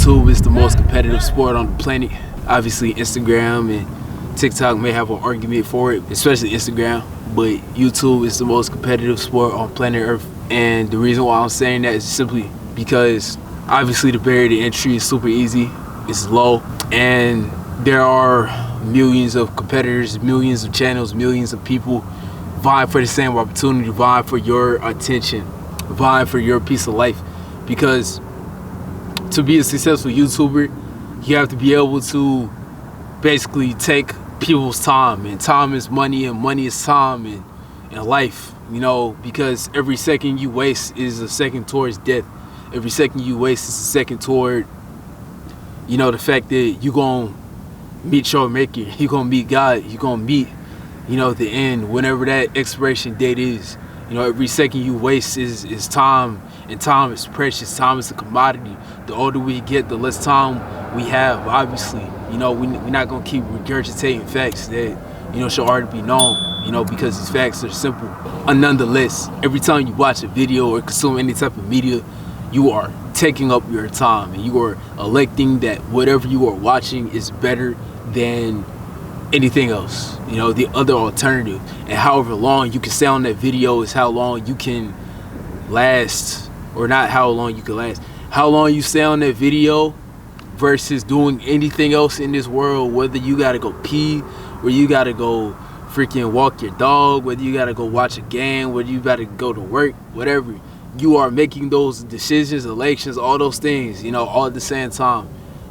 YouTube is the most competitive sport on the planet. Obviously Instagram and TikTok may have an argument for it, especially Instagram, but YouTube is the most competitive sport on planet Earth. And the reason why I'm saying that is simply because obviously the barrier to entry is super easy, it's low, and there are millions of competitors, millions of channels, millions of people vying for the same opportunity, vying for your attention, vying for your piece of life. Because to be a successful YouTuber, you have to be able to basically take people's time, and time is money, and money is time, and life, you know, because every second you waste is a second towards death. Every second you waste is a second toward, you know, the fact that you're going to meet your maker, you're going to meet God, you're going to meet, you know, the end, whenever that expiration date is. You know, every second you waste is time, and time is precious. Time is a commodity. The older we get, the less time we have, obviously. You know, we're not going to keep regurgitating facts that, you know, should already be known, you know, because these facts are simple. And nonetheless, every time you watch a video or consume any type of media, you are taking up your time, and you are electing that whatever you are watching is better than anything else, you know, the other alternative. And however long you can stay on that video is how long you can last, or not how long you can last, how long you stay on that video versus doing anything else in this world. Whether you gotta go pee, or you gotta go freaking walk your dog, whether you gotta go watch a game, whether you gotta go to work, whatever, you are making those decisions, elections, all those things, you know, all at the same time.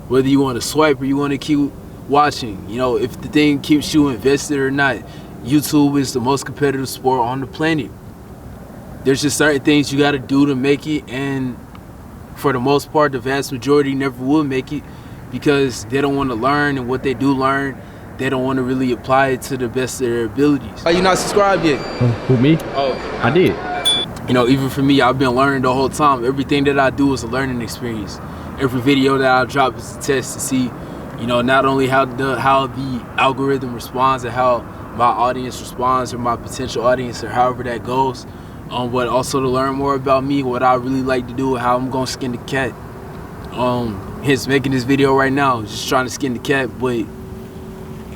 Whether you want to swipe or you want to keep watching, you know, if the thing keeps you invested or not. YouTube is the most competitive sport on the planet. There's just certain things you got to do to make it, and for the most part, the vast majority never will make it because they don't want to learn, and what they do learn, they don't want to really apply it to the best of their abilities. Are you not subscribed yet? Who, me? Oh, I did. You know, even for me, I've been learning the whole time. Everything that I do is a learning experience. Every video that I drop is a test to see, you know, not only how the algorithm responds and how my audience responds, or my potential audience, or however that goes, but also to learn more about me, what I really like to do, how I'm gonna skin the cat. Hence making this video right now, just trying to skin the cat. But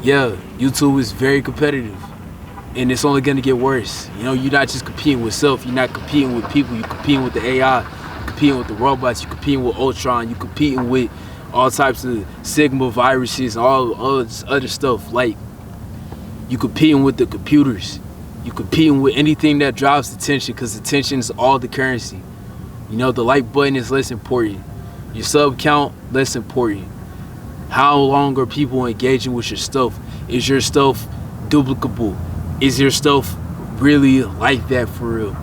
yeah, YouTube is very competitive, and it's only gonna get worse. You know, you're not just competing with self, you're not competing with people, you're competing with the AI, you're competing with the robots, you're competing with Ultron, you're competing with all types of Sigma viruses and all this other stuff. Like, you competing with the computers, you competing with anything that drives attention, because attention is all the currency. You know, the like button is less important, your sub count less important. How long are people engaging with your stuff? Is your stuff duplicable? Is your stuff really like that for real?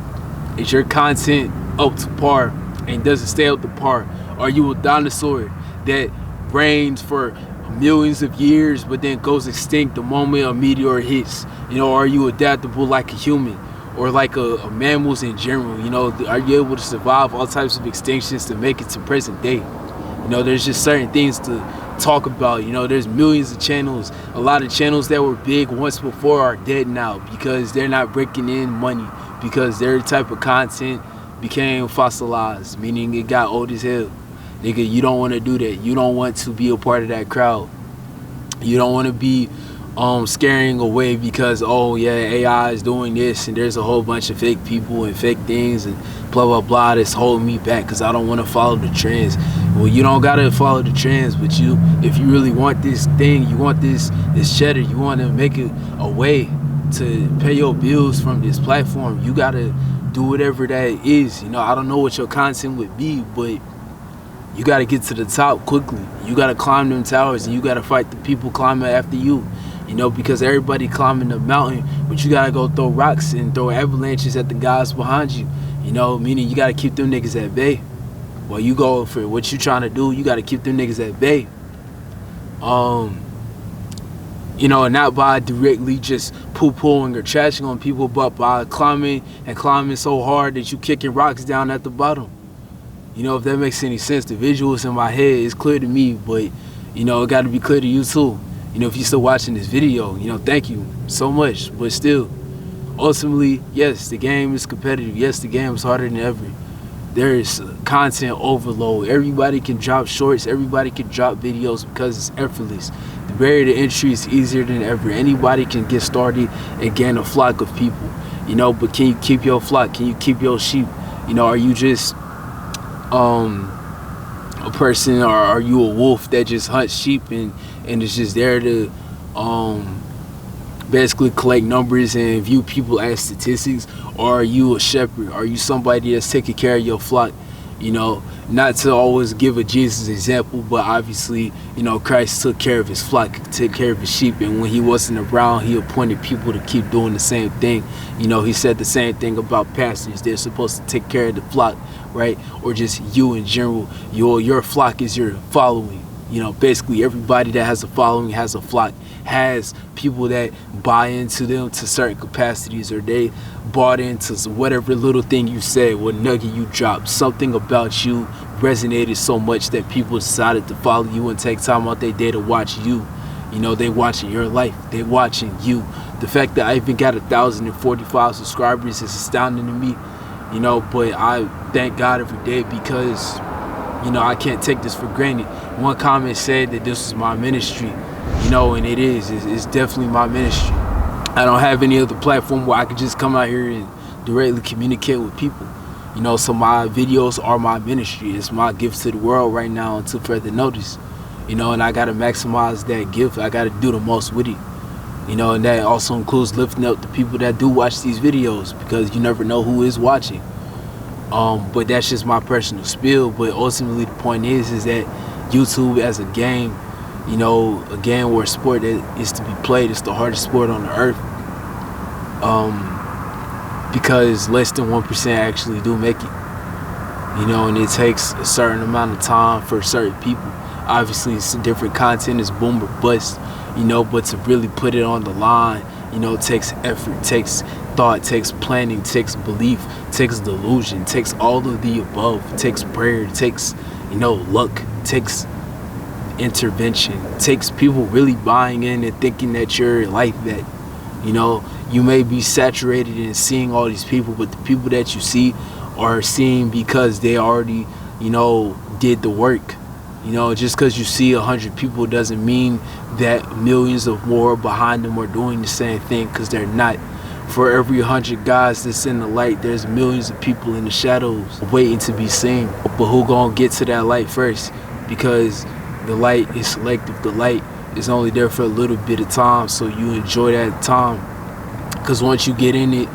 Is your content up to par, and does it stay up to par? Are you a dinosaur that reigns for millions of years but then goes extinct the moment a meteor hits? You know, are you adaptable like a human, or like a mammals in general? You know, are you able to survive all types of extinctions to make it to present day? You know, there's just certain things to talk about. You know, there's millions of channels. A lot of channels that were big once before are dead now because they're not breaking in money, because their type of content became fossilized, meaning it got old as hell. Nigga, you don't want to do that. You don't want to be a part of that crowd. You don't want to be scaring away because, oh yeah, AI is doing this, and there's a whole bunch of fake people and fake things and blah blah blah that's holding me back because I don't want to follow the trends. Well, you don't gotta follow the trends, but if you really want this thing, you want this cheddar, you want to make it a way to pay your bills from this platform, you gotta do whatever that is. You know, I don't know what your content would be, but you got to get to the top quickly. You got to climb them towers, and you got to fight the people climbing after you. You know, because everybody climbing the mountain, but you got to go throw rocks and throw avalanches at the guys behind you. You know, meaning you got to keep them niggas at bay. While you go for what you trying to do, you got to keep them niggas at bay. You know, and not by directly just poo-pooing or trashing on people, but by climbing so hard that you kicking rocks down at the bottom. You know, if that makes any sense. The visuals in my head is clear to me, but, you know, it got to be clear to you too. You know, if you're still watching this video, you know, thank you so much. But still, ultimately, yes, the game is competitive. Yes, the game is harder than ever. there is content overload. Everybody can drop shorts, everybody can drop videos because it's effortless. The barrier to entry is easier than ever. Anybody can get started and gain a flock of people, you know. But can you keep your flock? Can you keep your sheep? You know, are you just a person, or are you a wolf that just hunts sheep and is just there to basically collect numbers and view people as statistics? Or are you a shepherd? Are you somebody that's taking care of your flock? You know, not to always give a Jesus example, but obviously, you know, Christ took care of his flock, took care of his sheep, and when he wasn't around, he appointed people to keep doing the same thing. You know, he said the same thing about pastors. They're supposed to take care of the flock, right? Or just you in general. Your flock is your following. You know, basically everybody that has a following has a flock, has people that buy into them to certain capacities, or they bought into whatever little thing you said, what nugget you dropped. Something about you resonated so much that people decided to follow you and take time out their day to watch you. You know, they watching your life, they watching you. The fact that I even got 1,045 subscribers is astounding to me, you know. But I thank God every day because, you know, I can't take this for granted. One comment said that this was my ministry, you know, and it is. It's definitely my ministry. I don't have any other platform where I could just come out here and directly communicate with people. You know, so my videos are my ministry. It's my gift to the world right now until further notice. You know, and I got to maximize that gift. I got to do the most with it. You know, and that also includes lifting up the people that do watch these videos, because you never know who is watching. But that's just my personal spiel. But ultimately the point is that YouTube as a game, you know, a game or a sport that is to be played, it's the hardest sport on the earth. Because less than 1% actually do make it. You know, and it takes a certain amount of time for certain people. Obviously it's different content, it's boom or bust, you know, but to really put it on the line, you know, it takes effort, it takes thought, it takes planning, it takes belief, it takes delusion, it takes all of the above. It takes prayer, it takes, you know, luck, it takes intervention, it takes people really buying in and thinking that you're like that. You know, you may be saturated in seeing all these people, but the people that you see are seeing because they already, you know, did the work. You know, just because you see 100 people doesn't mean that millions of more behind them are doing the same thing, because they're not. For every 100 guys that's in the light, there's millions of people in the shadows waiting to be seen. But who gonna get to that light first? Because the light is selective. The light is only there for a little bit of time, so you enjoy that time. Because once you get in it,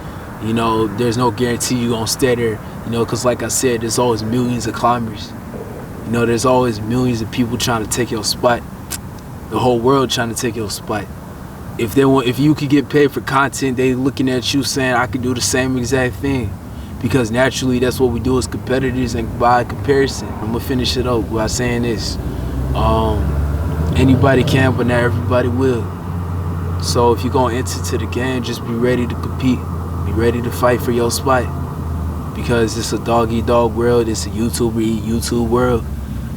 you know, there's no guarantee you're gonna stay there. You know, because like I said, there's always millions of climbers. You know, there's always millions of people trying to take your spot. The whole world trying to take your spot. If you could get paid for content, they looking at you saying, I could do the same exact thing. Because naturally, that's what we do as competitors, and by comparison. I'm gonna finish it up by saying this. Anybody can, but not everybody will. So if you're gonna enter to the game, just be ready to compete. Be ready to fight for your spot. Because it's a dog-eat-dog world, it's a YouTuber-eat-YouTube world.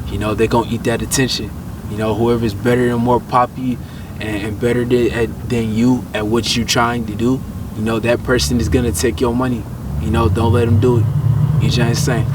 You know, they're gonna eat that attention. You know, whoever's better and more poppy and better than you at what you're trying to do, you know, that person is gonna take your money. You know, don't let them do it. You know what I'm saying?